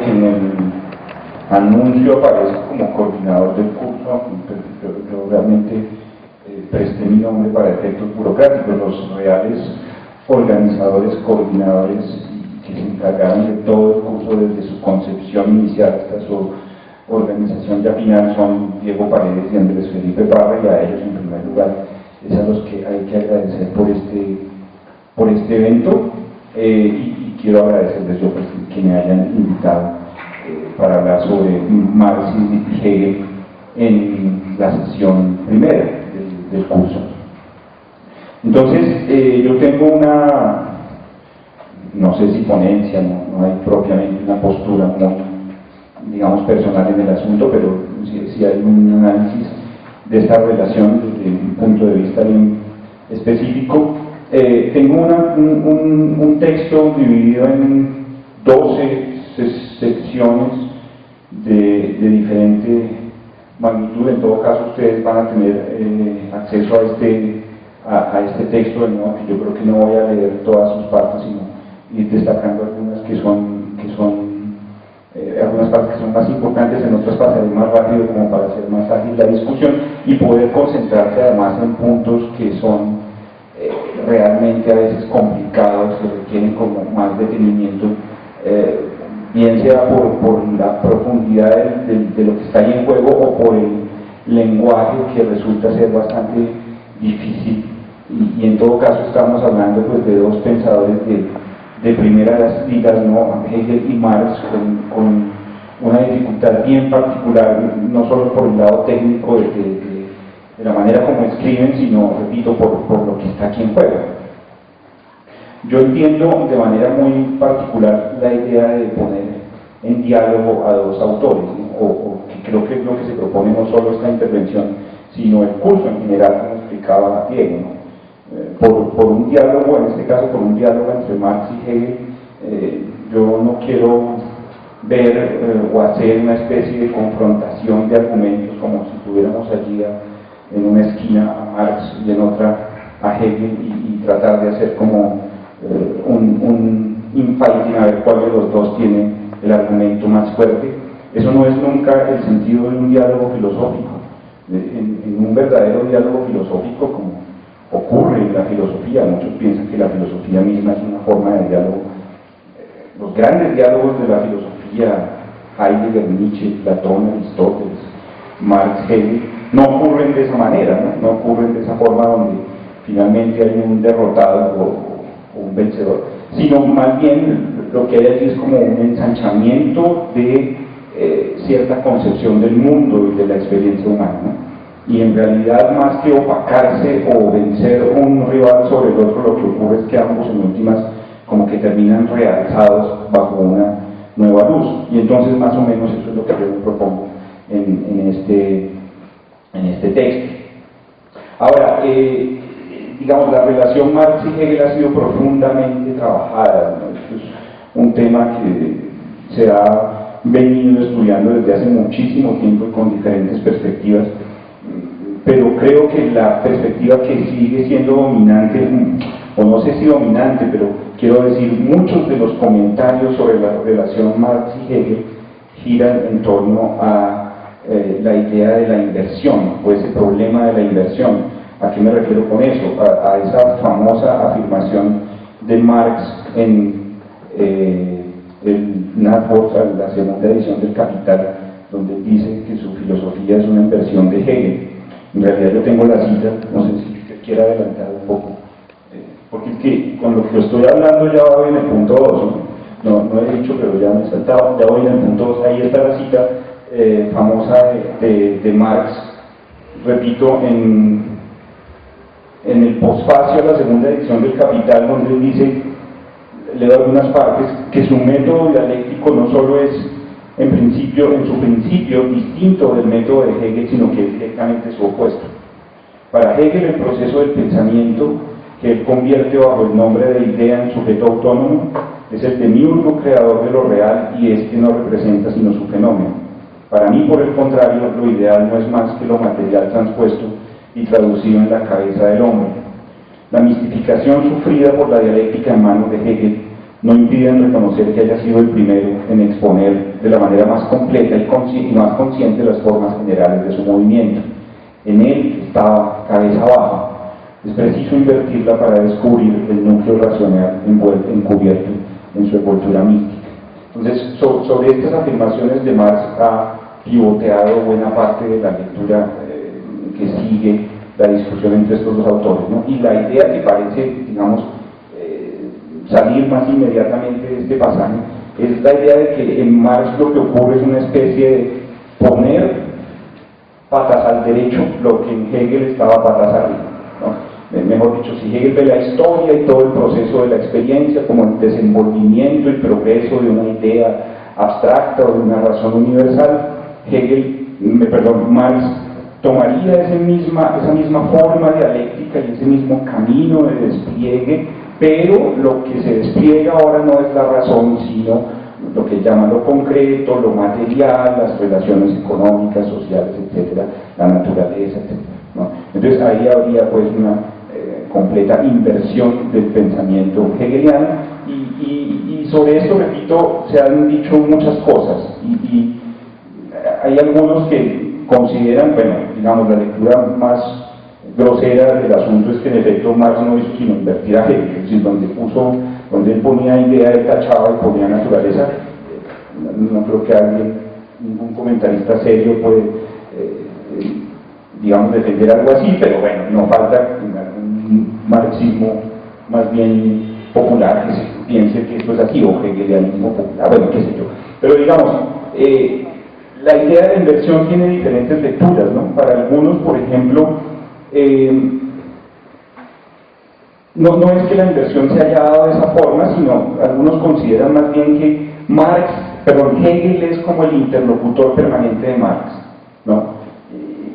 En el anuncio aparece como coordinador del curso, yo realmente presté mi nombre para efectos burocráticos. Los reales organizadores, coordinadores que se encargaron de todo el curso desde su concepción inicial hasta su organización ya final son Diego Paredes y Andrés Felipe Parra, y a ellos en primer lugar es a los que hay que agradecer por este evento, y quiero agradecerles yo que me hayan invitado para hablar sobre Marx y Hegel en la sesión primera del curso. Entonces, yo tengo una, no sé si ponencia, no hay propiamente una postura muy, digamos, personal en el asunto, pero sí hay un análisis de esta relación desde un punto de vista bien específico. Tengo un texto dividido en 12 secciones de diferente magnitud. En todo caso, ustedes van a tener acceso a este texto, de modo que yo creo que no voy a leer todas sus partes, sino ir destacando algunas algunas partes que son más importantes. En otras pasaré más rápido como para hacer más ágil la discusión y poder concentrarse además en puntos que son realmente a veces complicados, que requieren como más detenimiento, bien sea por la profundidad de lo que está ahí en juego o por el lenguaje, que resulta ser bastante difícil, y en todo caso estamos hablando pues de dos pensadores de primeras ligas, ¿no? Hegel y Marx, con una dificultad bien particular, no solo por el lado técnico de la manera como escriben, sino, repito, por lo que está aquí en juego. Yo entiendo de manera muy particular la idea de poner en diálogo a dos autores, ¿no? O que creo que es lo que se propone no solo esta intervención, sino el curso en general, como explicaba Diego, ¿no? Por un diálogo, en este caso por un diálogo entre Marx y Hegel. Yo no quiero ver o hacer una especie de confrontación de argumentos como si tuviéramos allí en una esquina a Marx y en otra a Hegel, y tratar de hacer como un infighting a ver cuál de los dos tiene el argumento más fuerte. Eso no es nunca el sentido de un diálogo filosófico. En un verdadero diálogo filosófico, como ocurre en la filosofía, muchos piensan que la filosofía misma es una forma de diálogo. Los grandes diálogos de la filosofía, Heidegger, Nietzsche, Platón, Aristóteles, Marx, Hegel, no ocurren de esa manera, no ocurren de esa forma donde finalmente hay un derrotado o un vencedor, sino más bien lo que hay allí es como un ensanchamiento de cierta concepción del mundo y de la experiencia humana, ¿no? Y en realidad, más que opacarse o vencer un rival sobre el otro, lo que ocurre es que ambos en últimas como que terminan realzados bajo una nueva luz, y entonces más o menos eso es lo que yo me propongo en este texto. Ahora, digamos, la relación Marx y Hegel ha sido profundamente trabajada, ¿no? Esto es un tema que se ha venido estudiando desde hace muchísimo tiempo y con diferentes perspectivas, pero creo que la perspectiva que sigue siendo dominante, o no sé si dominante, pero quiero decir, muchos de los comentarios sobre la relación Marx y Hegel giran en torno a la idea de la inversión, o ese problema de la inversión. ¿A qué me refiero con eso? A esa famosa afirmación de Marx en el Natworth, la segunda edición del Capital, donde dice que su filosofía es una inversión de Hegel. En realidad yo tengo la cita, no sé si usted quiere adelantar un poco, porque es que con lo que estoy hablando ya voy en el punto 2, no he dicho, pero ya me he saltado, ya voy en el punto 2, ahí está la cita famosa de Marx, repito, en el posfacio a la segunda edición del Capital, donde él dice, leo algunas partes, que su método dialéctico no solo es en su principio distinto del método de Hegel, sino que es directamente su opuesto. Para Hegel, el proceso del pensamiento, que él convierte bajo el nombre de idea en sujeto autónomo, es el demiurgo creador de lo real, y este no representa sino su fenómeno. Para mí, por el contrario, lo ideal no es más que lo material transpuesto y traducido en la cabeza del hombre. La mistificación sufrida por la dialéctica en manos de Hegel no impiden reconocer que haya sido el primero en exponer de la manera más completa y más consciente las formas generales de su movimiento. En él estaba cabeza baja. Es preciso invertirla para descubrir el núcleo racional encubierto en su envoltura mística. Entonces, sobre estas afirmaciones de Marx ha pivoteado buena parte de la lectura que sigue la discusión entre estos dos autores, ¿no? Y la idea que parece, digamos, salir más inmediatamente de este pasaje es la idea de que en Marx lo que ocurre es una especie de poner patas al derecho lo que en Hegel estaba patas arriba, ¿no? Mejor dicho, si Hegel ve la historia y todo el proceso de la experiencia como el desenvolvimiento y progreso de una idea abstracta o de una razón universal, Marx tomaría esa misma forma dialéctica y ese mismo camino de despliegue, pero lo que se despliega ahora no es la razón, sino lo que llaman lo concreto, lo material, las relaciones económicas, sociales, etcétera, la naturaleza, etcétera, ¿no? Entonces ahí habría pues una completa inversión del pensamiento hegeliano y sobre esto, repito, se han dicho muchas cosas y hay algunos que consideran, bueno, digamos, la lectura más grosera del asunto es que en efecto Marx no hizo sino invertir a Hegel, es decir, donde él ponía idea, él tachaba y ponía naturaleza. No creo que ningún comentarista serio puede, digamos, defender algo así, pero bueno, no falta un marxismo más bien popular que se piense que esto es así, o hegelianismo popular, bueno, qué sé yo. Pero digamos, la idea de la inversión tiene diferentes lecturas, ¿no? Para algunos, por ejemplo, no es que la inversión se haya dado de esa forma, sino algunos consideran más bien que Hegel es como el interlocutor permanente de Marx, ¿no?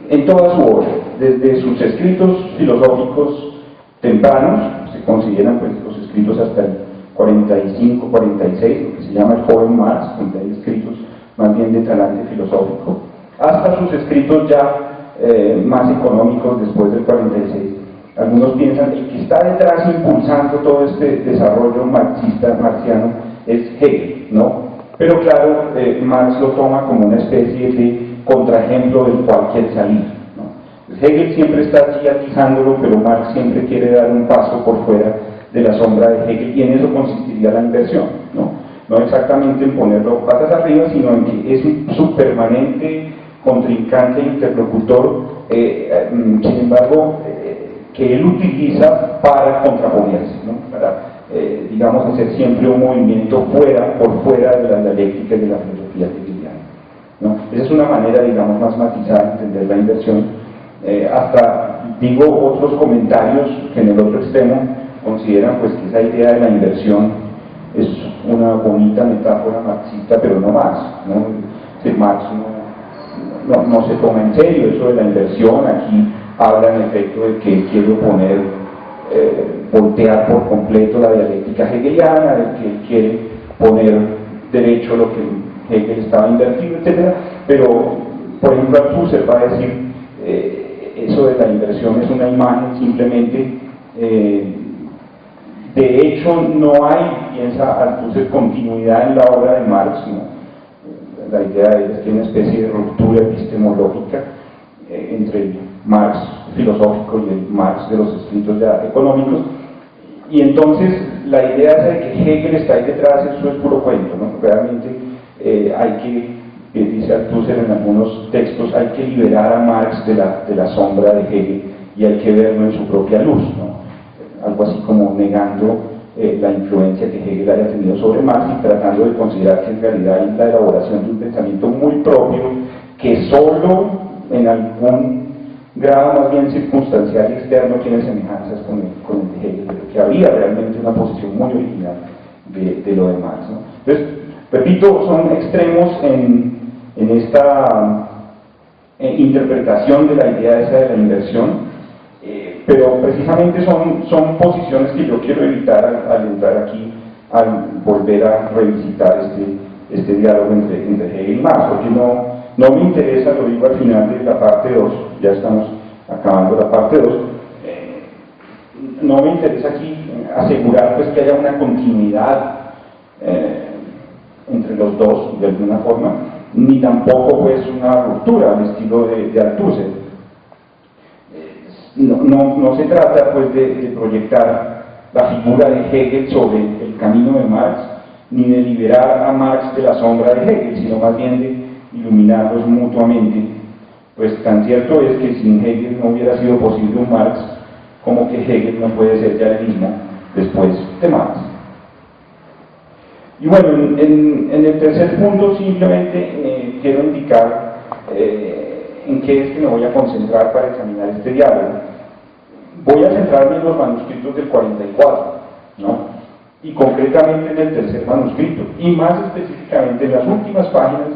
En toda su obra, desde sus escritos filosóficos tempranos, se consideran pues los escritos hasta el 45, 46, lo que se llama el joven Marx, donde hay escritos más bien de talante filosófico, hasta sus escritos ya más económicos después del 46. Algunos piensan que el que está detrás impulsando todo este desarrollo marxiano es Hegel, ¿no? Pero claro, Marx lo toma como una especie de contraejemplo del cual quiere salir, ¿no? Hegel siempre está allí atizándolo, pero Marx siempre quiere dar un paso por fuera de la sombra de Hegel, y en eso consistiría la inversión, ¿no? No exactamente en ponerlo patas arriba, sino en que es su permanente contrincante e interlocutor, sin embargo, que él utiliza para contraponerse, ¿no? Para, digamos, hacer siempre un movimiento por fuera de la dialéctica y de la filosofía hegeliana, ¿no? Esa es una manera, digamos, más matizada de entender la inversión. Digo, otros comentarios que en el otro extremo consideran pues que esa idea de la inversión es una bonita metáfora marxista, pero no más, ¿no? Que Marx no se toma en serio eso de la inversión. Aquí habla en efecto de que quiere voltear por completo la dialéctica hegeliana, de que él quiere poner derecho lo que Hegel estaba invertido, etc. Pero, por ejemplo, Althusser va a decir, eso de la inversión es una imagen simplemente, de hecho no hay, piensa Althusser, continuidad en la obra de Marx, ¿no? La idea es que hay una especie de ruptura epistemológica entre el Marx filosófico y el Marx de los escritos ya económicos, y entonces la idea es de que Hegel está ahí detrás, eso es puro cuento, ¿no? Realmente hay que, dice Althusser en algunos textos, hay que liberar a Marx de la sombra de Hegel y hay que verlo en su propia luz, ¿no? Algo así como negando la influencia que Hegel haya tenido sobre Marx y tratando de considerar que en realidad hay la elaboración de un pensamiento muy propio que solo en algún grado más bien circunstancial y externo tiene semejanzas con el de Hegel, pero que había realmente una posición muy original de lo de Marx, ¿no? Entonces, repito, son extremos en esta interpretación de la idea esa de la inversión, pero precisamente son posiciones que yo quiero evitar al entrar aquí, al volver a revisitar este diálogo entre Hegel y Marx, porque no me interesa, lo digo al final de la parte 2, ya estamos acabando la parte 2, no me interesa aquí asegurar pues que haya una continuidad entre los dos, de alguna forma, ni tampoco pues una ruptura al estilo de Althusser. No se trata pues de proyectar la figura de Hegel sobre el camino de Marx, ni de liberar a Marx de la sombra de Hegel, sino más bien de iluminarlos mutuamente. Pues tan cierto es que sin Hegel no hubiera sido posible un Marx, como que Hegel no puede ser ya el mismo después de Marx. Y bueno, en el tercer punto simplemente quiero indicar en qué es que me voy a concentrar para examinar este diálogo. Voy a centrarme en los manuscritos del 44, ¿no? Y concretamente en el tercer manuscrito, y más específicamente en las últimas páginas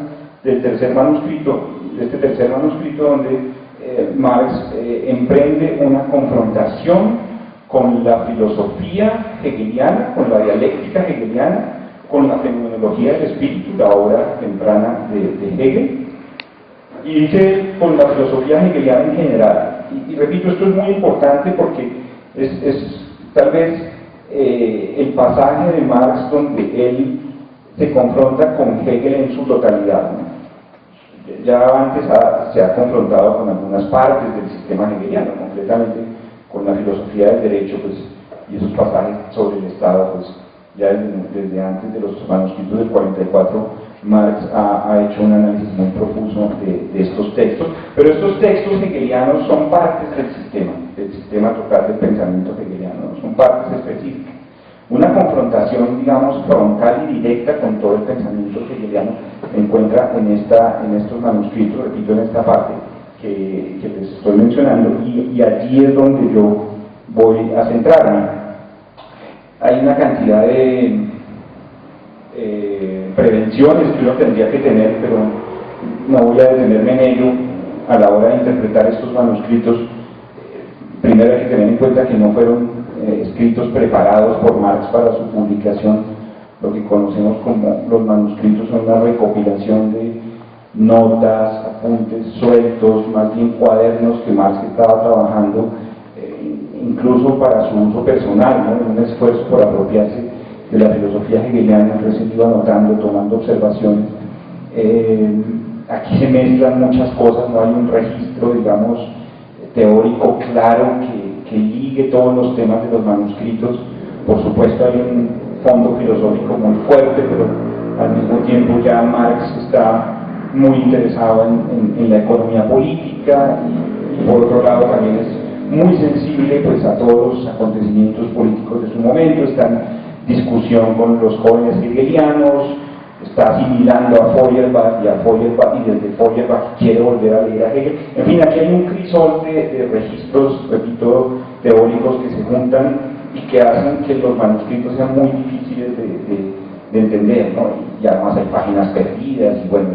del tercer manuscrito, de este tercer manuscrito donde Marx emprende una confrontación con la filosofía hegeliana, con la dialéctica hegeliana, con la fenomenología del espíritu, la obra temprana de Hegel, y dice con la filosofía hegeliana en general. Y repito, esto es muy importante porque es tal vez el pasaje de Marx donde él se confronta con Hegel en su totalidad, ¿no? Ya antes se ha confrontado con algunas partes del sistema hegeliano, concretamente con la filosofía del derecho, pues, y esos pasajes sobre el Estado, pues ya desde antes de los manuscritos del 44, Marx ha hecho un análisis muy profuso de estos textos, pero estos textos hegelianos son partes del sistema total del pensamiento hegeliano, son partes específicas. Una confrontación, digamos, frontal y directa con todo el pensamiento hegeliano se encuentra en estos manuscritos, repito, en esta parte que les estoy mencionando, y allí es donde yo voy a centrarme. Hay una cantidad de prevenciones que uno tendría que tener, pero no voy a detenerme en ello a la hora de interpretar estos manuscritos. Primero hay que tener en cuenta que no fueron escritos preparados por Marx para su publicación. Lo que conocemos como los manuscritos son una recopilación de notas, apuntes sueltos, más bien cuadernos que Marx estaba trabajando incluso para su uso personal, ¿no? Un esfuerzo por apropiarse de la filosofía hegeliana. Entonces él iba anotando, tomando observaciones. Aquí se mezclan muchas cosas, no hay un registro, digamos, teórico claro que ligue todos los temas de los manuscritos. Por supuesto hay un fondo filosófico muy fuerte, pero al mismo tiempo ya Marx está muy interesado en la economía política y por otro lado también es muy sensible pues a todos los acontecimientos políticos de su momento, está en discusión con los jóvenes hegelianos, está asimilando a Feuerbach y desde Feuerbach quiere volver a leer a Hegel. En fin, aquí hay un crisol de registros, repito, teóricos que se juntan y que hacen que los manuscritos sean muy difíciles de entender, ¿no? Y además hay páginas perdidas y bueno,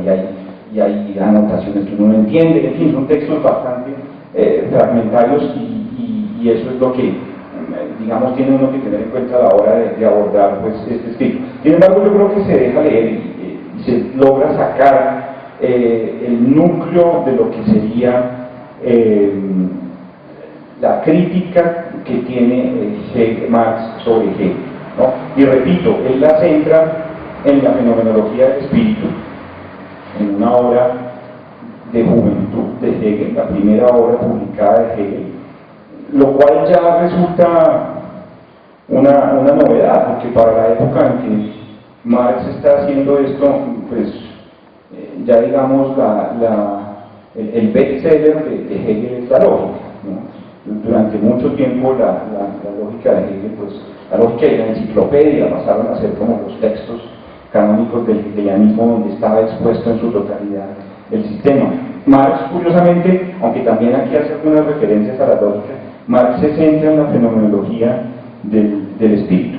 y hay anotaciones que uno no entiende. En fin, son textos bastante fragmentarios y eso es lo que digamos tiene uno que tener en cuenta a la hora de abordar pues este escrito. Sin embargo, yo creo que se deja leer y se logra sacar el núcleo de lo que sería la crítica que tiene Marx sobre Hegel, ¿no? Y repito, él la centra en la fenomenología del espíritu, en una obra de juventud de Hegel, la primera obra publicada de Hegel, lo cual ya resulta una novedad, porque para la época en que Marx está haciendo esto, pues ya digamos el bestseller de Hegel es la lógica, ¿no? Durante mucho tiempo la lógica de Hegel, pues la lógica y la enciclopedia pasaron a ser como los textos canónicos del hegelianismo donde estaba expuesto en su totalidad el sistema. Marx, curiosamente, aunque también aquí hace algunas referencias a la lógica, Marx se centra en la fenomenología del espíritu.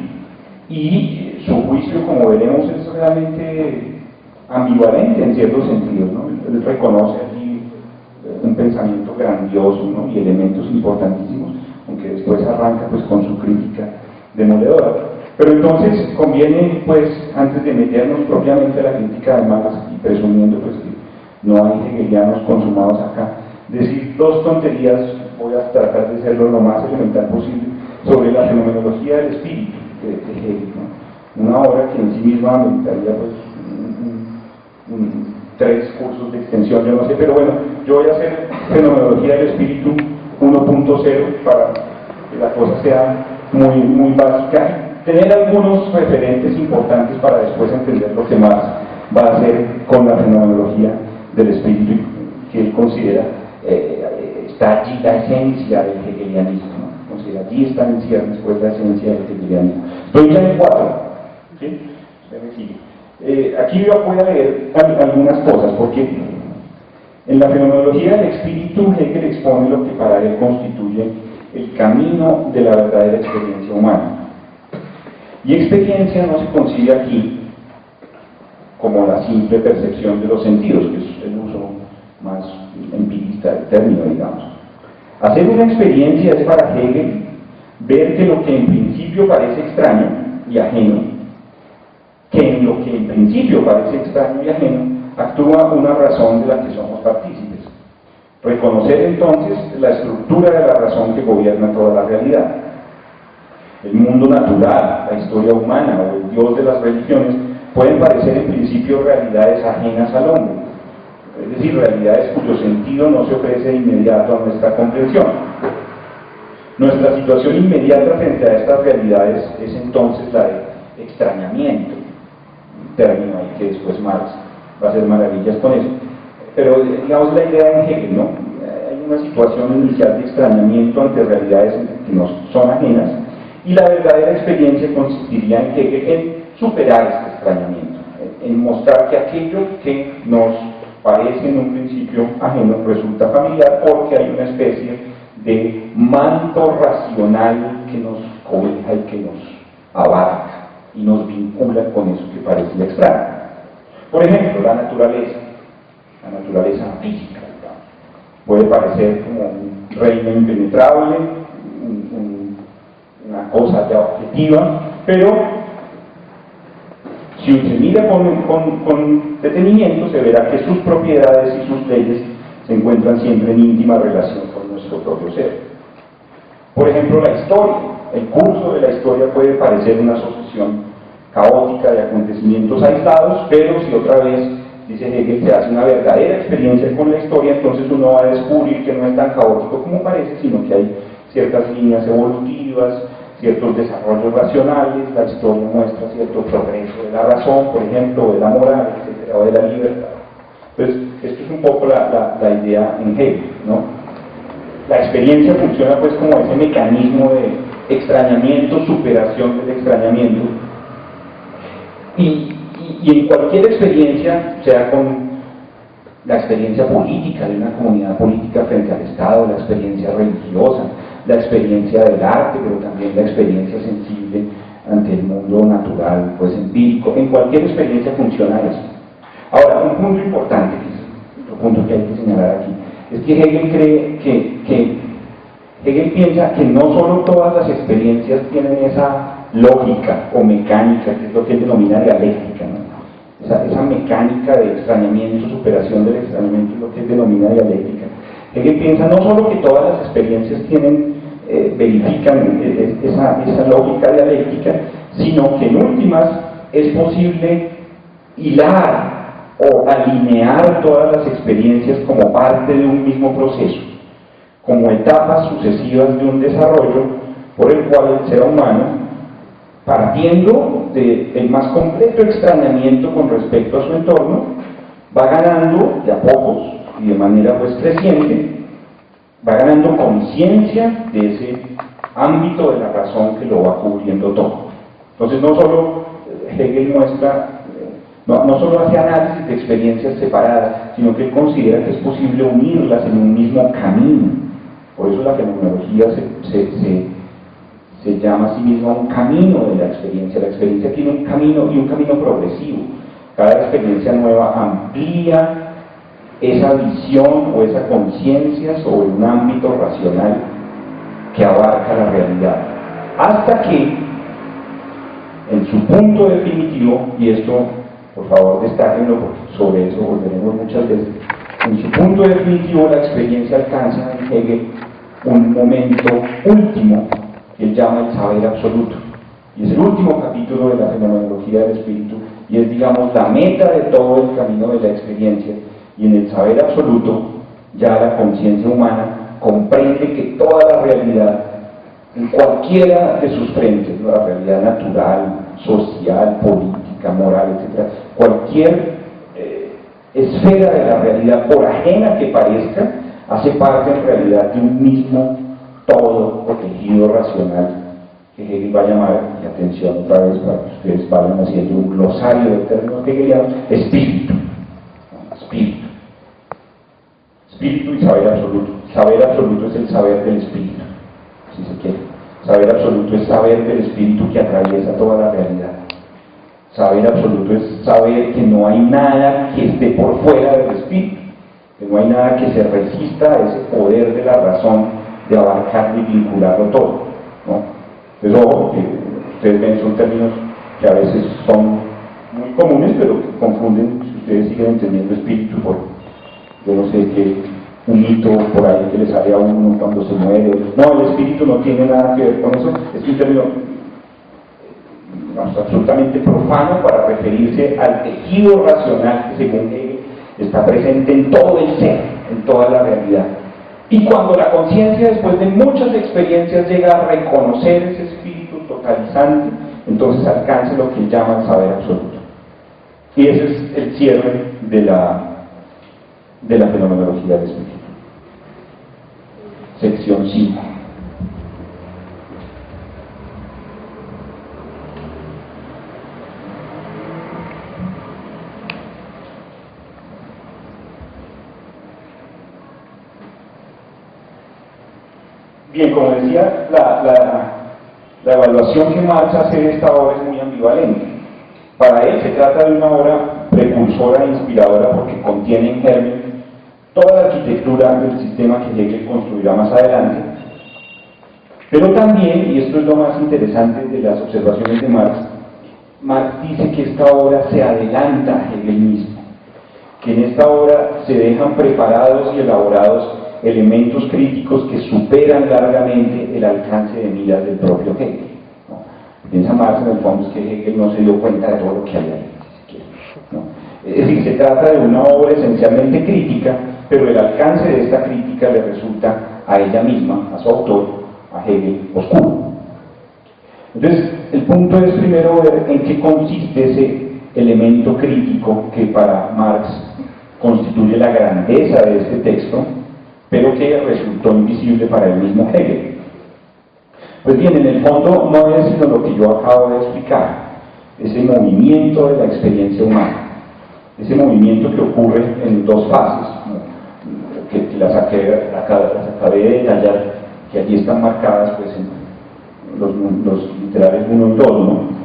Y su juicio, como veremos, es realmente ambivalente en ciertos sentidos, ¿no? Él reconoce allí un pensamiento grandioso, ¿no? Y elementos importantísimos, aunque después arranca pues con su crítica demoledora. Pero entonces conviene, pues, antes de meternos propiamente a la crítica de Marx y presumiendo pues que no hay hegelianos consumados acá, decir dos tonterías, voy a tratar de hacerlo lo más elemental posible, sobre la fenomenología del espíritu de Hegel, ¿no? una obra que en sí misma ameritaría pues 3 cursos de extensión, yo no sé, pero bueno, yo voy a hacer Fenomenología del Espíritu 1.0 para que la cosa sea muy básica, tener algunos referentes importantes para después entender lo que más va a hacer con la fenomenología del espíritu, que él considera está allí la esencia del hegelianismo, ¿no? Considera allí está en ciernes pues la esencia del hegelianismo. Estoy ya en 4, ¿sí? Aquí yo voy a leer algunas cosas, porque en la fenomenología del espíritu Hegel expone lo que para él constituye el camino de la verdadera experiencia humana. Y experiencia no se concibe aquí como la simple percepción de los sentidos, que es el uso más empirista del término, digamos. Hacer una experiencia es para Hegel ver que lo que en principio parece extraño y ajeno, que en lo que en principio parece extraño y ajeno, actúa una razón de la que somos partícipes. Reconocer entonces la estructura de la razón que gobierna toda la realidad. El mundo natural, la historia humana o el Dios de las religiones pueden parecer en principio realidades ajenas al hombre, es decir, realidades cuyo sentido no se ofrece de inmediato a nuestra comprensión. Nuestra situación inmediata frente a estas realidades es entonces la de extrañamiento, un término ahí que después Marx va a hacer maravillas con eso. Pero digamos la idea en Hegel, ¿no? Hay una situación inicial de extrañamiento ante realidades que nos son ajenas, y la verdadera experiencia consistiría en Hegel en superar este extrañamiento, en mostrar que aquello que nos parece en un principio ajeno resulta familiar, porque hay una especie de manto racional que nos cobija y que nos abarca y nos vincula con eso que parece extraño. Por ejemplo, la naturaleza física, digamos, puede parecer como un reino impenetrable, una cosa ya objetiva, pero si se mira con detenimiento, se verá que sus propiedades y sus leyes se encuentran siempre en íntima relación con nuestro propio ser. Por ejemplo, la historia. El curso de la historia puede parecer una sucesión caótica de acontecimientos aislados, pero si otra vez, dice Hegel, se hace una verdadera experiencia con la historia, entonces uno va a descubrir que no es tan caótico como parece, sino que hay ciertas líneas evolutivas, ciertos desarrollos racionales, la historia muestra cierto progreso de la razón, por ejemplo, o de la moral, etcétera, o de la libertad. Entonces, esto es un poco la idea en Hegel, ¿no? La experiencia funciona pues como ese mecanismo de extrañamiento, superación del extrañamiento, y en cualquier experiencia, sea con la experiencia política de una comunidad política frente al Estado, la experiencia religiosa, la experiencia del arte, pero también la experiencia sensible ante el mundo natural, pues empírico, en cualquier experiencia funciona eso. Ahora, un punto importante, que es otro punto que hay que señalar aquí, es que Hegel cree que Hegel piensa que no solo todas las experiencias tienen esa lógica o mecánica, que es lo que él denomina dialéctica, ¿no? Esa mecánica de extrañamiento, superación del extrañamiento es lo que él denomina dialéctica. Hegel piensa no solo que todas las experiencias verifican esa lógica dialéctica, sino que en últimas es posible hilar o alinear todas las experiencias como parte de un mismo proceso, como etapas sucesivas de un desarrollo por el cual el ser humano, partiendo del más completo extrañamiento con respecto a su entorno, va ganando de a pocos y de manera pues creciente, va ganando conciencia de ese ámbito de la razón que lo va cubriendo todo. Entonces no solo Hegel muestra, no solo hace análisis de experiencias separadas, sino que él considera que es posible unirlas en un mismo camino. Por eso la fenomenología se llama a sí misma un camino de la experiencia. La experiencia tiene un camino y un camino progresivo. Cada experiencia nueva amplía esa visión o esa conciencia sobre un ámbito racional que abarca la realidad, hasta que en su punto definitivo, y esto por favor destáquenlo porque sobre eso volveremos muchas veces, en su punto definitivo la experiencia alcanza en Hegel un momento último que él llama el saber absoluto. y es el último capítulo de la fenomenología del espíritu, y es, digamos, la meta de todo el camino de la experiencia, y en el saber absoluto, ya la conciencia humana comprende que toda la realidad, en cualquiera de sus frentes, ¿no?, la realidad natural, social, política, moral, etc., cualquier esfera de la realidad, por ajena que parezca, hace parte en realidad de un mismo todo o tejido racional, que Hegel va a llamar, y atención otra vez para que ustedes vayan haciendo un glosario de términos hegelianos, espíritu. Espíritu. Espíritu y saber absoluto. Saber absoluto es el saber del espíritu, si se quiere. Saber absoluto es saber del espíritu que atraviesa toda la realidad. Saber absoluto es saber que no hay nada que esté por fuera del espíritu, que no hay nada que se resista a ese poder de la razón de abarcarlo y vincularlo todo, ¿no? Entonces, ojo, que ustedes ven, son términos que a veces son muy comunes, pero que confunden, si ustedes siguen entendiendo espíritu por, yo no sé qué, un hito por ahí que le sale a uno cuando se muere. No, el espíritu no tiene nada que ver con eso, es un término absolutamente profano para referirse al tejido racional que, según Hegel, está presente en todo el ser, en toda la realidad. Y cuando la conciencia, después de muchas experiencias, llega a reconocer ese espíritu totalizante, entonces alcanza lo que él llama el saber absoluto. Y ese es el cierre de la fenomenología del espíritu. Sección 5. Bien, como decía, la evaluación que Marx hace de esta obra es muy ambivalente. Para él se trata de una obra precursora e inspiradora porque contiene en germen toda la arquitectura del sistema que Hegel construirá más adelante, pero también, y esto es lo más interesante de las observaciones de Marx dice que esta obra se adelanta a Hegel mismo, que en esta obra se dejan preparados y elaborados elementos críticos que superan largamente el alcance de miras del propio Hegel, ¿no? Piensa Marx en el fondo es que Hegel no se dio cuenta de todo lo que hay ahí, si quiere, ¿no? Es decir, se trata de una obra esencialmente crítica, pero el alcance de esta crítica le resulta a ella misma, a su autor, a Hegel, oscuro. Entonces, el punto es primero ver en qué consiste ese elemento crítico que para Marx constituye la grandeza de este texto, pero que resultó invisible para el mismo Hegel. Pues bien, en el fondo no es sino lo que yo acabo de explicar, ese movimiento de la experiencia humana, ese movimiento que ocurre en dos fases, que las acabé de detallar, que allí están marcadas pues, en los literales 1 y 2, ¿no?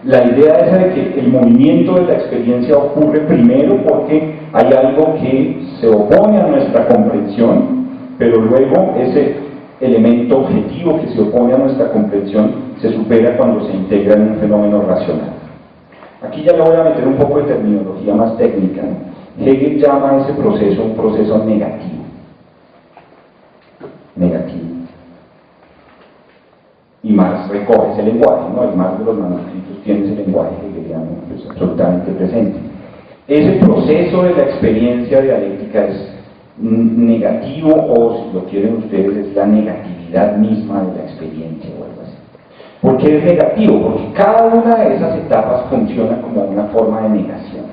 La idea esa de que el movimiento de la experiencia ocurre primero porque hay algo que se opone a nuestra comprensión, pero luego ese elemento objetivo que se opone a nuestra comprensión se supera cuando se integra en un fenómeno racional. Aquí ya le voy a meter un poco de terminología más técnica, ¿no? Hegel llama a ese proceso un proceso negativo. Negativo. Y Marx recoge ese lenguaje, ¿no? El Marx de los manuscritos tiene ese lenguaje hegeliano pues, absolutamente presente. Ese proceso de la experiencia dialéctica es negativo, o si lo quieren ustedes, es la negatividad misma de la experiencia o algo así. ¿Por qué es negativo? Porque cada una de esas etapas funciona como una forma de negación.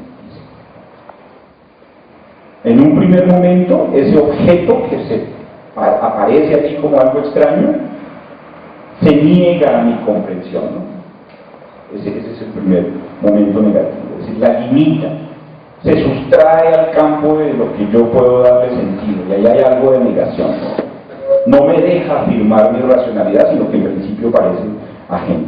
En un primer momento, ese objeto que aparece allí como algo extraño, se niega a mi comprensión, ¿no? Ese es el primer momento negativo, es decir, la limita, se sustrae al campo de lo que yo puedo darle sentido, y ahí hay algo de negación, ¿no? No me deja afirmar mi racionalidad, sino que en principio parece ajeno.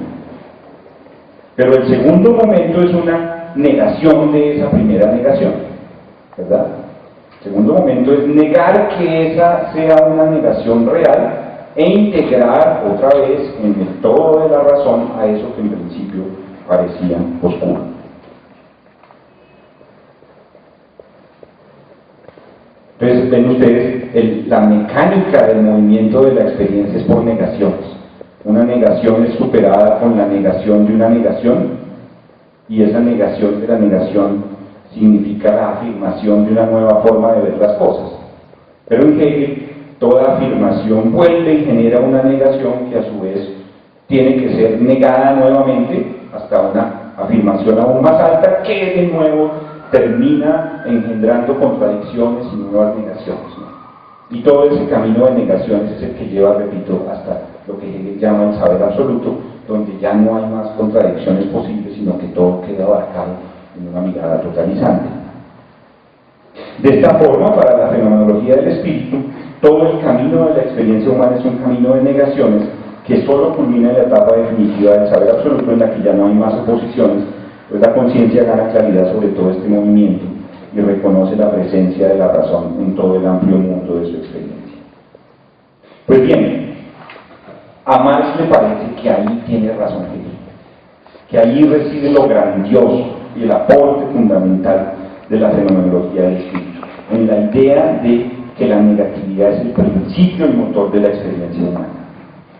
Pero el segundo momento es una negación de esa primera negación, ¿verdad? El segundo momento es negar que esa sea una negación real e integrar otra vez en el todo de la razón a eso que en principio parecía oscuro. Entonces ven ustedes, la mecánica del movimiento de la experiencia es por negaciones. Una negación es superada con la negación de una negación, y esa negación de la negación significa la afirmación de una nueva forma de ver las cosas. Pero en Hegel, toda afirmación vuelve y genera una negación que a su vez tiene que ser negada nuevamente hasta una afirmación aún más alta, que de nuevo termina engendrando contradicciones y nuevas negaciones, ¿no? Y todo ese camino de negaciones es el que lleva, repito, hasta lo que Hegel llama el saber absoluto, donde ya no hay más contradicciones posibles, sino que todo queda abarcado en una mirada totalizante. De esta forma, para la fenomenología del espíritu, todo el camino de la experiencia humana es un camino de negaciones que solo culmina en la etapa definitiva del saber absoluto, en la que ya no hay más oposiciones, pues la conciencia gana claridad sobre todo este movimiento y reconoce la presencia de la razón en todo el amplio mundo de su experiencia. Pues bien, a Marx le parece que ahí tiene razón Hegel, que ahí reside lo grandioso y el aporte fundamental de la fenomenología del espíritu, en la idea de que la negatividad es el principio y motor de la experiencia humana.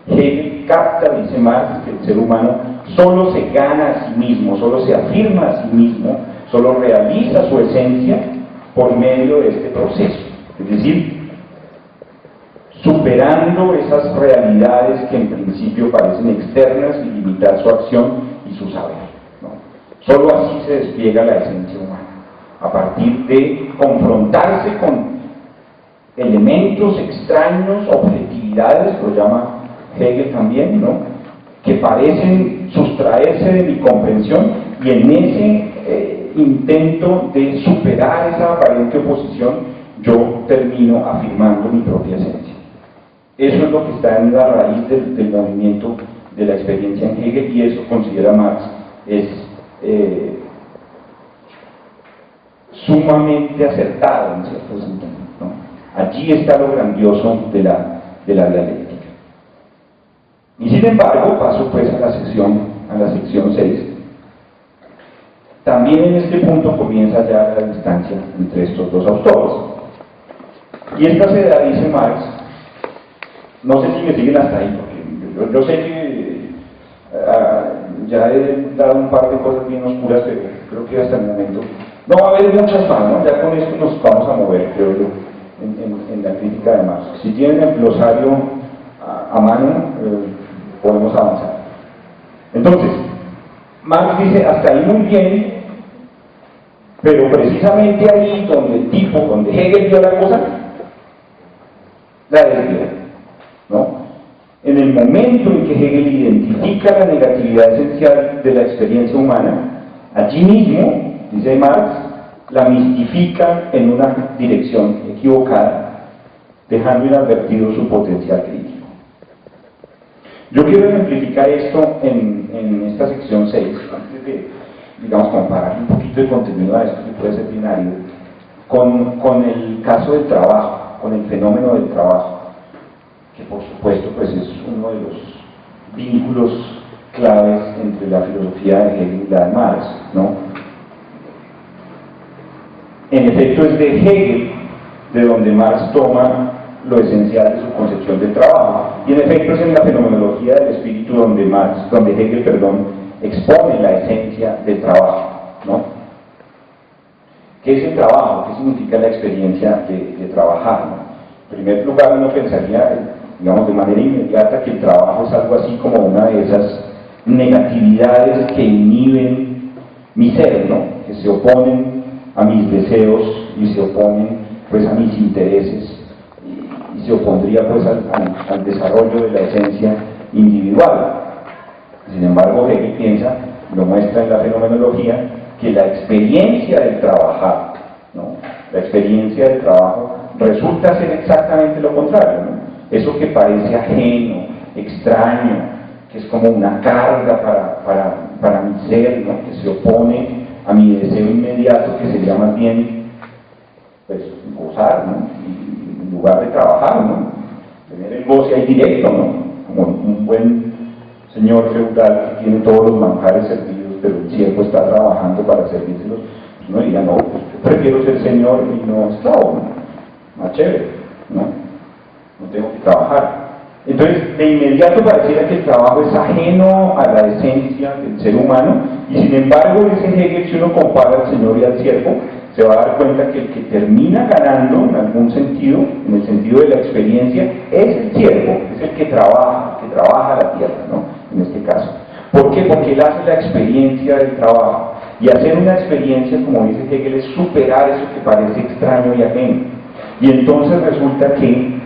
Hegel capta, dice Marx, que el ser humano solo se gana a sí mismo, solo se afirma a sí mismo, solo realiza su esencia por medio de este proceso, es decir, superando esas realidades que en principio parecen externas y limitar su acción y su saber, ¿no? Solo así se despliega la esencia humana, a partir de confrontarse con elementos extraños, objetividades, lo llama Hegel también, ¿no?, que parecen sustraerse de mi comprensión, y en ese intento de superar esa aparente oposición, yo termino afirmando mi propia esencia. Eso es lo que está en la raíz del movimiento de la experiencia en Hegel, y eso, considera Marx, es sumamente acertado en cierto sentido, ¿no? Allí está lo grandioso de la dialéctica. Y sin embargo, paso pues a la sección 6. También en este punto comienza ya la distancia entre estos dos autores. Y esta se da, dice Marx, no sé si me siguen hasta ahí, porque yo sé que ya he dado un par de cosas bien oscuras, pero creo que hasta el momento no va a haber muchas más, ¿no? Ya con esto nos vamos a mover, creo yo, en la crítica de Marx. Si tienen el glosario a mano, podemos avanzar. Entonces, Marx dice, hasta ahí muy bien, pero precisamente ahí donde Hegel vio la cosa, la desvía, ¿no? En el momento en que Hegel identifica la negatividad esencial de la experiencia humana, allí mismo, dice Marx, la mistifica en una dirección equivocada, dejando inadvertido su potencial crítico. Yo quiero ejemplificar esto en esta sección 6, antes de, digamos, comparar un poquito el contenido a esto que puede ser binario, con el caso del trabajo, con el fenómeno del trabajo, que por supuesto pues es uno de los vínculos claves entre la filosofía de Hegel y la de Marx, ¿no? En efecto es de Hegel de donde Marx toma lo esencial de su concepción del trabajo, y en efecto es en la fenomenología del espíritu donde Hegel, expone la esencia del trabajo, ¿no? ¿Qué es el trabajo? ¿Qué significa la experiencia de trabajar, ¿no? En primer lugar, uno pensaría, digamos, de manera inmediata, que el trabajo es algo así como una de esas negatividades que inhiben mi ser, ¿no?, que se oponen a mis deseos y se oponen pues a mis intereses, y se opondría pues al desarrollo de la esencia individual. Sin embargo, Hegel piensa, lo muestra en la fenomenología, que la experiencia del trabajar, ¿no?, la experiencia del trabajo resulta ser exactamente lo contrario, ¿no? Eso que parece ajeno, extraño, que es como una carga para mi ser, ¿no?, que se opone a mi deseo inmediato, que sería más bien pues gozar, ¿no?, y en lugar de trabajar, ¿no?, tener el goce ahí directo, ¿no?, como un buen señor feudal que tiene todos los manjares servidos, pero el siervo está trabajando para servírselos. Pues uno diría, no, pues yo prefiero ser señor y no esclavo, ¿no?, más chévere, ¿no?, no tengo que trabajar. Entonces, de inmediato pareciera que el trabajo es ajeno a la esencia del ser humano, y sin embargo, dice Hegel, si uno compara al señor y al siervo, se va a dar cuenta que el que termina ganando, en algún sentido, en el sentido de la experiencia, es el siervo, es el que trabaja la tierra, ¿no? En este caso. ¿Por qué? Porque él hace la experiencia del trabajo. Y hacer una experiencia, como dice Hegel, es superar eso que parece extraño y ajeno. Y entonces resulta que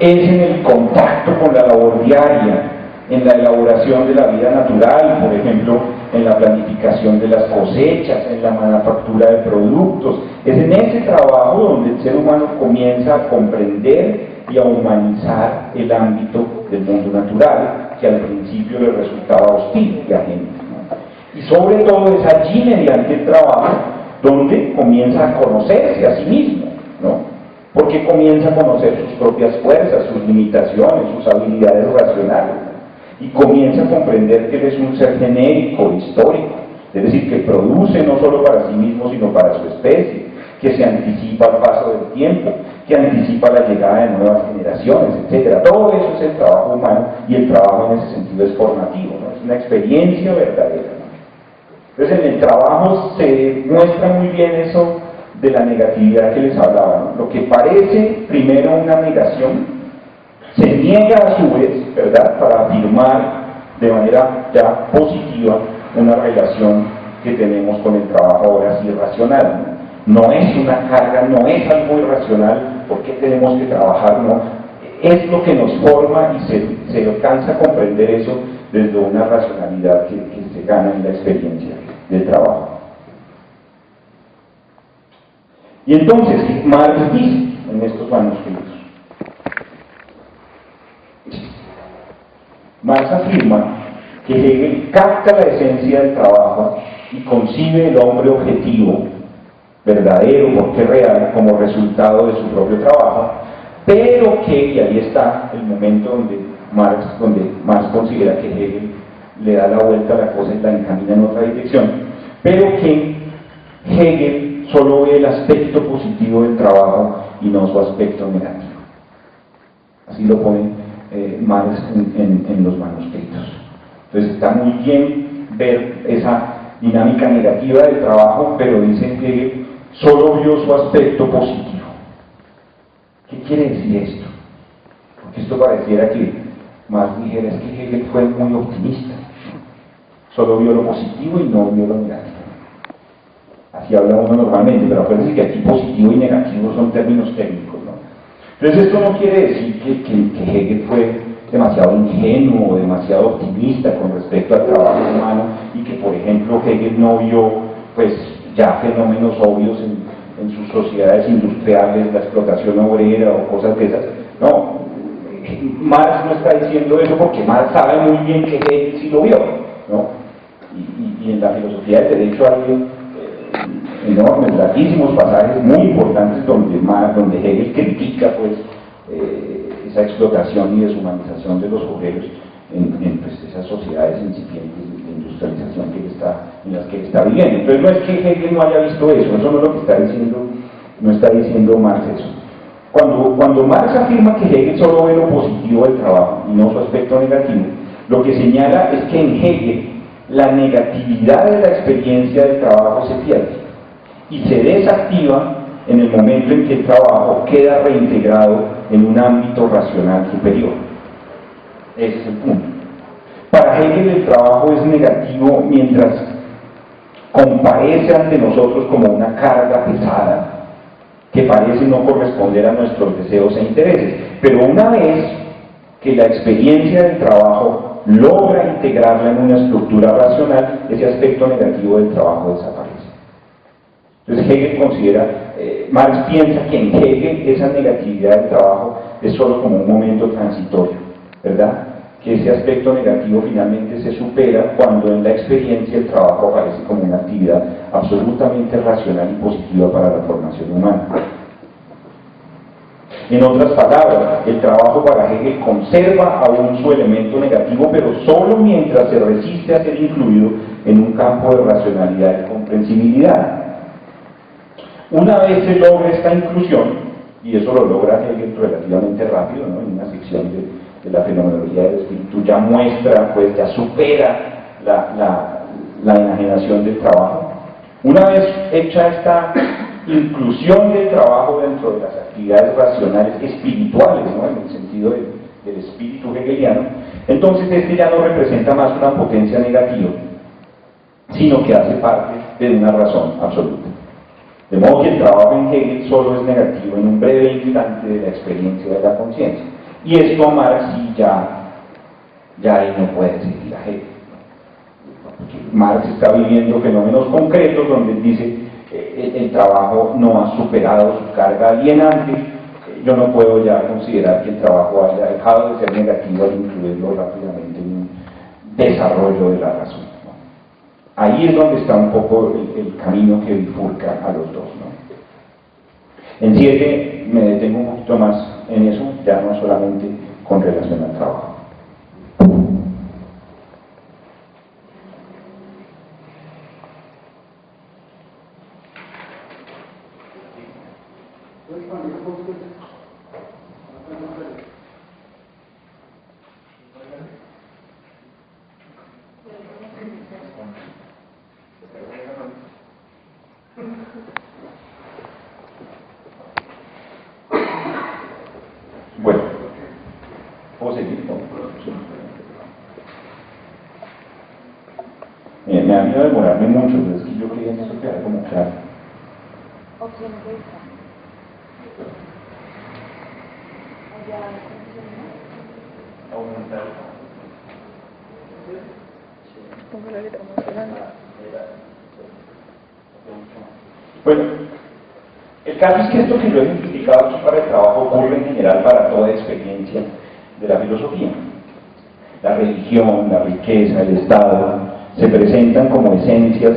es en el contacto con la labor diaria, en la elaboración de la vida natural, por ejemplo, en la planificación de las cosechas, en la manufactura de productos. Es en ese trabajo donde el ser humano comienza a comprender y a humanizar el ámbito del mundo natural, que al principio le resultaba hostil y ajeno, ¿no? Y sobre todo es allí, mediante el trabajo, donde comienza a conocerse a sí mismo, ¿no? Porque comienza a conocer sus propias fuerzas, sus limitaciones, sus habilidades racionales, y comienza a comprender que él es un ser genérico, histórico, es decir, que produce no solo para sí mismo, sino para su especie, que se anticipa al paso del tiempo, que anticipa la llegada de nuevas generaciones, etc. Todo eso es el trabajo humano, y el trabajo en ese sentido es formativo, ¿no? Es una experiencia verdadera, ¿no? Entonces, en el trabajo se muestra muy bien eso de la negatividad que les hablaba, ¿no? Lo que parece primero una negación, se niega a su vez, ¿verdad?, para afirmar de manera ya positiva una relación que tenemos con el trabajo ahora sí racional, ¿no? No es una carga, no es algo irracional, ¿por qué tenemos que trabajar? No, es lo que nos forma, y se alcanza a comprender eso desde una racionalidad que se gana en la experiencia del trabajo. Y entonces, Marx dice en estos manuscritos, Marx afirma que Hegel capta la esencia del trabajo y concibe el hombre objetivo, verdadero, porque real, como resultado de su propio trabajo, pero que, y ahí está el momento donde Marx considera que Hegel le da la vuelta a la cosa y la encamina en otra dirección, pero que Hegel solo ve el aspecto positivo del trabajo y no su aspecto negativo. Así lo pone Marx en los manuscritos. Entonces está muy bien ver esa dinámica negativa del trabajo, pero dice Hegel solo vio su aspecto positivo. ¿Qué quiere decir esto? Porque esto pareciera que Marx dijera, es que Hegel fue muy optimista, solo vio lo positivo y no vio lo negativo. Así habla uno normalmente, pero acuérdense que aquí positivo y negativo son términos técnicos, ¿no? Entonces esto no quiere decir que Hegel fue demasiado ingenuo o demasiado optimista con respecto al trabajo humano, y que, por ejemplo, Hegel no vio pues ya fenómenos obvios en sus sociedades industriales, la explotación obrera o cosas de esas. No, Marx no está diciendo eso, porque Marx sabe muy bien que Hegel sí lo vio, ¿no? Y en la filosofía del derecho hay enormes, larguísimos pasajes muy importantes donde Hegel critica pues esa explotación y deshumanización de los obreros en pues, esas sociedades incipientes de industrialización en las que él está viviendo. Entonces no es que Hegel no haya visto eso no es lo que está diciendo, no está diciendo Marx eso. Cuando Marx afirma que Hegel solo ve lo positivo del trabajo y no su aspecto negativo, lo que señala es que en Hegel la negatividad de la experiencia del trabajo se pierde y se desactiva en el momento en que el trabajo queda reintegrado en un ámbito racional superior. Ese es el punto. Para Hegel el trabajo es negativo mientras comparece ante nosotros como una carga pesada que parece no corresponder a nuestros deseos e intereses, pero una vez que la experiencia del trabajo logra integrarla en una estructura racional, ese aspecto negativo del trabajo desaparece. Entonces Hegel considera, Marx piensa que en Hegel esa negatividad del trabajo es solo como un momento transitorio, ¿verdad? Que ese aspecto negativo finalmente se supera cuando en la experiencia el trabajo aparece como una actividad absolutamente racional y positiva para la formación humana. En otras palabras, el trabajo para Hegel conserva aún su elemento negativo, pero solo mientras se resiste a ser incluido en un campo de racionalidad y comprensibilidad. Una vez se logra esta inclusión, y eso lo logra Hegel relativamente rápido, ¿no? En una sección de la fenomenología del espíritu ya muestra, pues ya supera la enajenación del trabajo. Una vez hecha esta inclusión del trabajo dentro de las actividades racionales espirituales, ¿no? En el sentido del espíritu hegeliano, entonces este ya no representa más una potencia negativa, sino que hace parte de una razón absoluta. De modo que el trabajo en Hegel solo es negativo en un breve instante de la experiencia de la conciencia. Y esto a Marx sí ya ahí no puede seguir a Hegel. Marx está viviendo fenómenos concretos donde él dice el trabajo no ha superado su carga alienante. Yo no puedo ya considerar que el trabajo haya dejado de ser negativo al incluirlo rápidamente en un desarrollo de la razón, ¿no? Ahí es donde está un poco el camino que bifurca a los dos, ¿no? En 7 me detengo un poquito más en eso, ya no solamente con relación al trabajo. Bueno, ¿puedo seguir? Me da miedo demorarme mucho, pero es que yo quería que eso quedara como claro. Opciones de vista. Aumentar. Pongo la letra más grande. Bueno, el caso es que esto que yo he simplificado aquí para el trabajo ocurre en general para toda experiencia de la filosofía. La religión, la riqueza, el Estado se presentan como esencias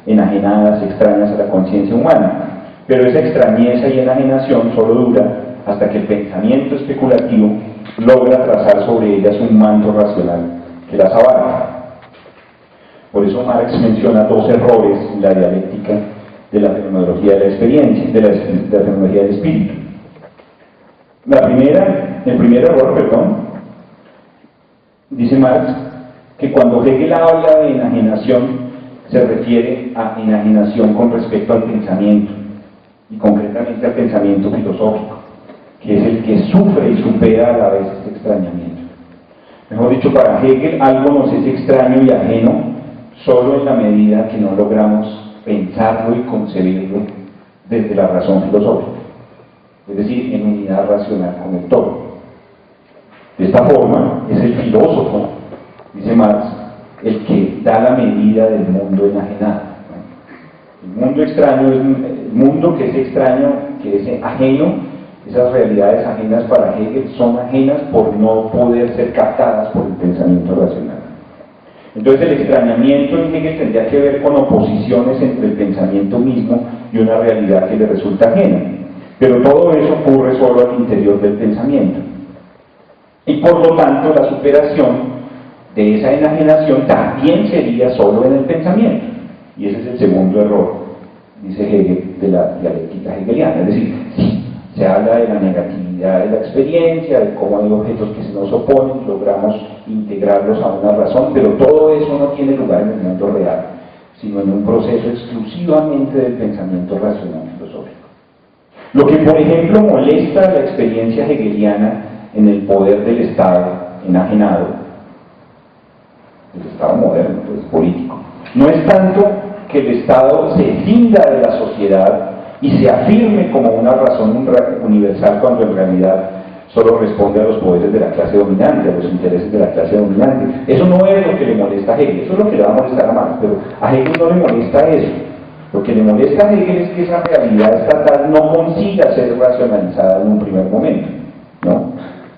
enajenadas, extrañas a la conciencia humana, pero esa extrañeza y enajenación solo dura hasta que el pensamiento especulativo logra trazar sobre ellas un manto racional que las abarca. Por eso Marx menciona 2 errores en la dialéctica de la fenomenología de la experiencia, de la fenomenología del espíritu. El primer error, dice Marx, que cuando Hegel habla de enajenación, se refiere a enajenación con respecto al pensamiento, y concretamente al pensamiento filosófico, que es el que sufre y supera a la vez este extrañamiento. Mejor dicho, para Hegel algo nos es extraño y ajeno solo en la medida que no logramos pensarlo y concebirlo desde la razón filosófica, es decir, en unidad racional con el todo. De esta forma, es el filósofo, dice Marx, el que da la medida del mundo enajenado. El mundo extraño es el mundo que es extraño, que es ajeno. Esas realidades ajenas para Hegel son ajenas por no poder ser captadas por el pensamiento racional. Entonces el extrañamiento en Hegel tendría que ver con oposiciones entre el pensamiento mismo y una realidad que le resulta ajena. Pero todo eso ocurre solo al interior del pensamiento. Y por lo tanto la superación de esa enajenación también sería solo en el pensamiento. Y ese es el segundo error, dice Hegel, de la dialéctica hegeliana. Es decir, sí, se habla de la negatividad de la experiencia, de cómo hay objetos que se nos oponen, logramos integrarlos a una razón, pero todo eso no tiene lugar en el mundo real, sino en un proceso exclusivamente del pensamiento racional filosófico. Lo que, por ejemplo, molesta la experiencia hegeliana en el poder del Estado enajenado, el Estado moderno, pues político, no es tanto que el Estado se escinda de la sociedad y se afirme como una razón universal cuando en realidad solo responde a los poderes de la clase dominante, a los intereses de la clase dominante. Eso no es lo que le molesta a Hegel, eso es lo que le va a molestar a Marx, pero a Hegel no le molesta eso. Lo que le molesta a Hegel es que esa realidad estatal no consiga ser racionalizada en un primer momento,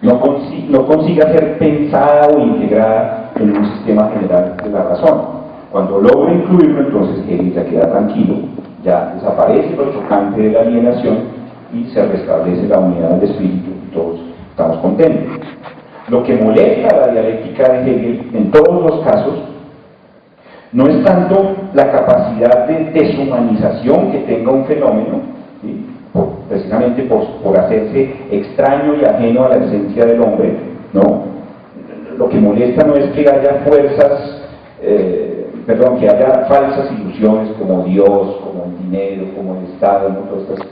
no consiga ser pensada o integrada en un sistema general de la razón. Cuando logra incluirlo, entonces Hegel ya queda tranquilo, ya desaparece lo chocante de la alienación y se restablece la unidad del espíritu y todos estamos contentos. Lo que molesta a la dialéctica de Hegel en todos los casos no es tanto la capacidad de deshumanización que tenga un fenómeno, ¿sí? Por precisamente por hacerse extraño y ajeno a la esencia del hombre, ¿no? Lo que molesta no es que haya fuerzas, que haya falsas ilusiones como Dios, como el dinero, como el Estado, ¿no? Todas estas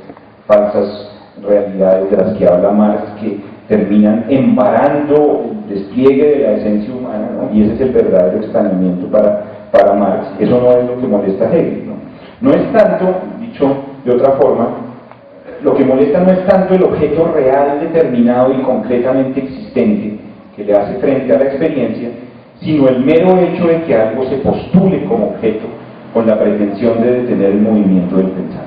falsas realidades de las que habla Marx, que terminan embarando el despliegue de la esencia humana, ¿no? Y ese es el verdadero extrañamiento para Marx. Eso no es lo que molesta a Hegel, ¿no? No es tanto, dicho de otra forma, lo que molesta no es tanto el objeto real, determinado y concretamente existente que le hace frente a la experiencia, sino el mero hecho de que algo se postule como objeto con la pretensión de detener el movimiento del pensamiento.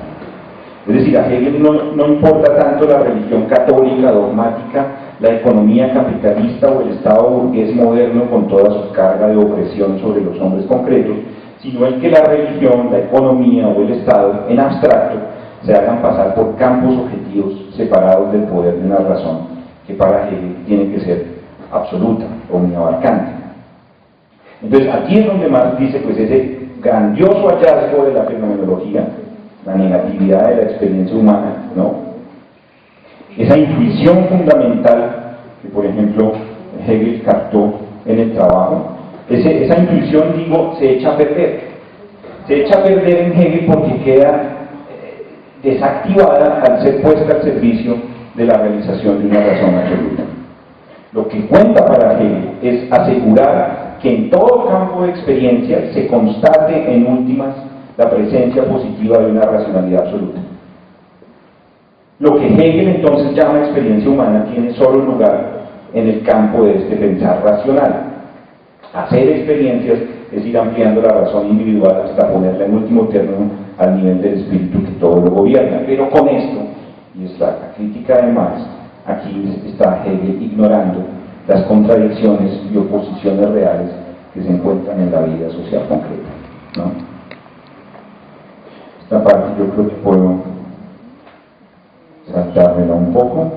Es decir, a Hegel no importa tanto la religión católica dogmática, la economía capitalista o el Estado burgués moderno con toda su carga de opresión sobre los hombres concretos, sino el que la religión, la economía o el Estado, en abstracto, se hagan pasar por campos objetivos separados del poder de una razón que para Hegel tiene que ser absoluta, omniabarcante. Entonces, aquí es donde Marx dice, pues ese grandioso hallazgo de la fenomenología, la negatividad de la experiencia humana, ¿no? Esa intuición fundamental que, por ejemplo, Hegel captó en el trabajo, esa intuición, digo, se echa a perder. Se echa a perder en Hegel porque queda desactivada al ser puesta al servicio de la realización de una razón absoluta. Lo que cuenta para Hegel es asegurar que en todo campo de experiencia se constate en últimas la presencia positiva de una racionalidad absoluta. Lo que Hegel entonces llama experiencia humana tiene solo lugar en el campo de este pensar racional. Hacer experiencias es ir ampliando la razón individual hasta ponerla en último término al nivel del espíritu que todo lo gobierna. Pero con esto, y es la crítica de Marx, aquí está Hegel ignorando las contradicciones y oposiciones reales que se encuentran en la vida social concreta, ¿no? Esta parte yo creo que puedo saltármela un poco.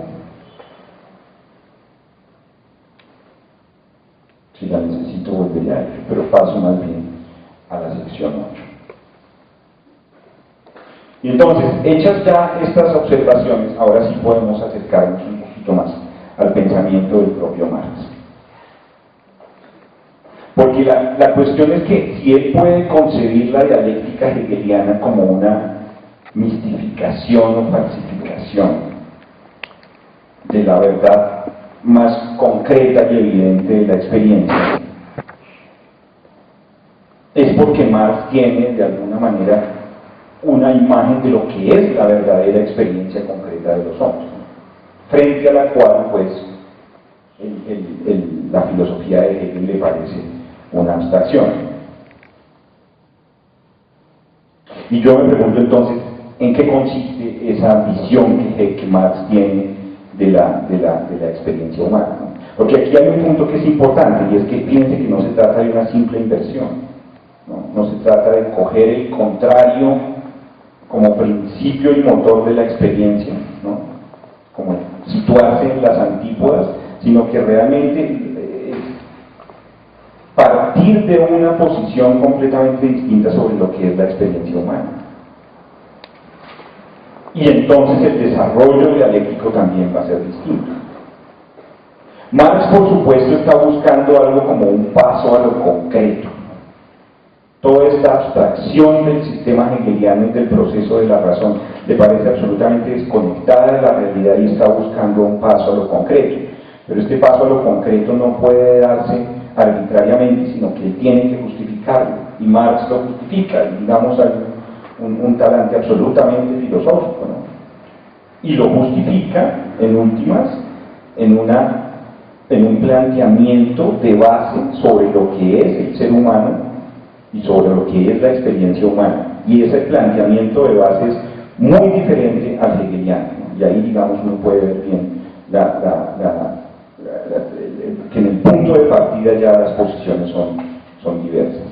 Si la necesito volveré a ello, pero paso más bien a la sección 8. Y entonces, hechas ya estas observaciones, ahora sí podemos acercarnos un poquito más al pensamiento del propio Marx. Porque la cuestión es que si él puede concebir la dialéctica hegeliana como una mistificación o falsificación de la verdad más concreta y evidente de la experiencia, es porque Marx tiene de alguna manera una imagen de lo que es la verdadera experiencia concreta de los hombres, ¿no? Frente a la cual pues la filosofía de Hegel le parece una abstracción. Y yo me pregunto entonces, ¿en qué consiste esa visión que Marx tiene de la experiencia humana, ¿no? Porque aquí hay un punto que es importante, y es que piense que no se trata de una simple inversión, no se trata de coger el contrario como principio y motor de la experiencia, ¿no? Como situarse en las antípodas, sino que realmente partir de una posición completamente distinta sobre lo que es la experiencia humana. Y entonces el desarrollo dialéctico también va a ser distinto. Marx, por supuesto, está buscando algo como un paso a lo concreto. Toda esta abstracción del sistema hegeliano y del proceso de la razón le parece absolutamente desconectada de la realidad y está buscando un paso a lo concreto. Pero este paso a lo concreto no puede darse arbitrariamente, sino que él tiene que justificarlo. Y Marx lo justifica, digamos, hay un talante absolutamente filosófico, ¿no? Y lo justifica, en últimas, en un planteamiento de base sobre lo que es el ser humano y sobre lo que es la experiencia humana. Y ese planteamiento de base es muy diferente al hegeliano, ¿no? Y ahí, digamos, uno puede ver bien que en el punto de partida ya las posiciones son diversas.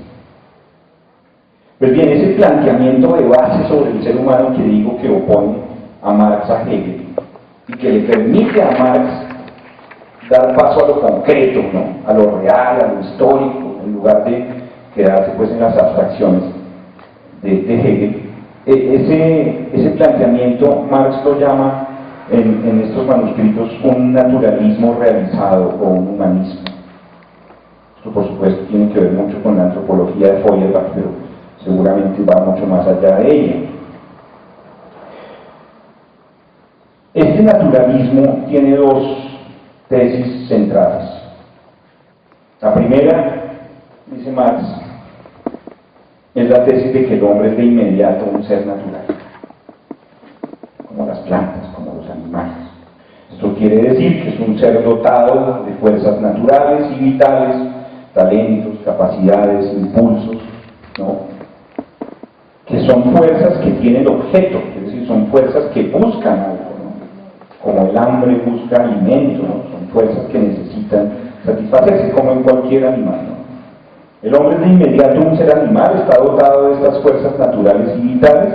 Pues bien, ese planteamiento de base sobre el ser humano que digo que opone a Marx a Hegel y que le permite a Marx dar paso a lo concreto, ¿no? A lo real, a lo histórico, en lugar de quedarse pues en las abstracciones de Hegel. Ese planteamiento Marx lo llama en estos manuscritos un naturalismo realizado o un humanismo. Esto por supuesto tiene que ver mucho con la antropología de Feuerbach, pero seguramente va mucho más allá de ella. Este naturalismo tiene dos tesis centrales. La primera, dice Marx, es la tesis de que el hombre es de inmediato un ser natural, como las plantas, como los animales. Esto quiere decir que es un ser dotado de fuerzas naturales y vitales, talentos, capacidades, impulsos, ¿no? Que son fuerzas que tienen objeto, es decir, son fuerzas que buscan algo, ¿no? Como el hambre busca alimento, ¿no? Son fuerzas que necesitan satisfacerse, como en cualquier animal, ¿no? El hombre es de inmediato un ser animal, está dotado de estas fuerzas naturales y vitales,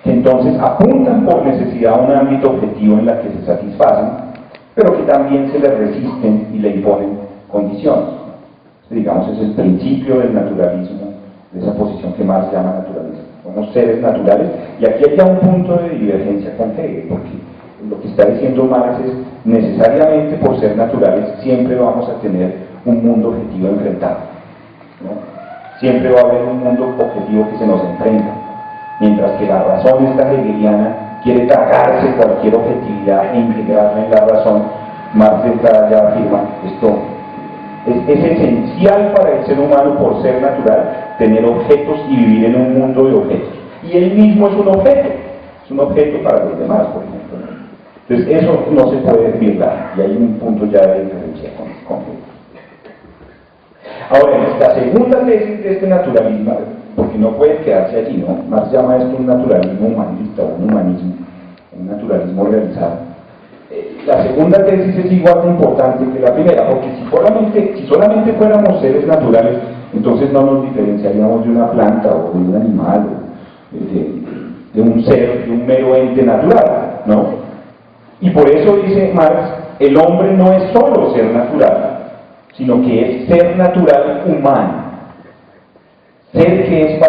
que entonces apuntan por necesidad a un ámbito objetivo en la que se satisfacen, pero que también se le resisten y le imponen condiciones. Digamos, es el principio del naturalismo, de esa posición que Marx llama naturalismo. Somos seres naturales, y aquí hay ya un punto de divergencia con Hegel, porque lo que está diciendo Marx es, necesariamente por ser naturales, siempre vamos a tener un mundo objetivo enfrentado, ¿no? Siempre va a haber un mundo objetivo que se nos enfrenta, mientras que la razón esta hegeliana quiere tragarse cualquier objetividad e integrarla en la razón. Marx de entrada ya afirma esto. Es esencial para el ser humano, por ser natural, tener objetos y vivir en un mundo de objetos. Y él mismo es un objeto para los demás, por ejemplo, ¿no? Entonces eso no se puede burlar, y hay un punto ya de diferencia con él. Ahora, la segunda tesis de este naturalismo, porque no puede quedarse allí, ¿no? Marx llama esto un naturalismo humanista o un humanismo, un naturalismo realizado. La segunda tesis es igual de importante que la primera, porque si solamente fuéramos seres naturales, entonces no nos diferenciaríamos de una planta o de un animal, o de un ser, de un mero ente natural, ¿no? Y por eso dice Marx, el hombre no es solo ser natural, sino que es ser natural humano, ser que es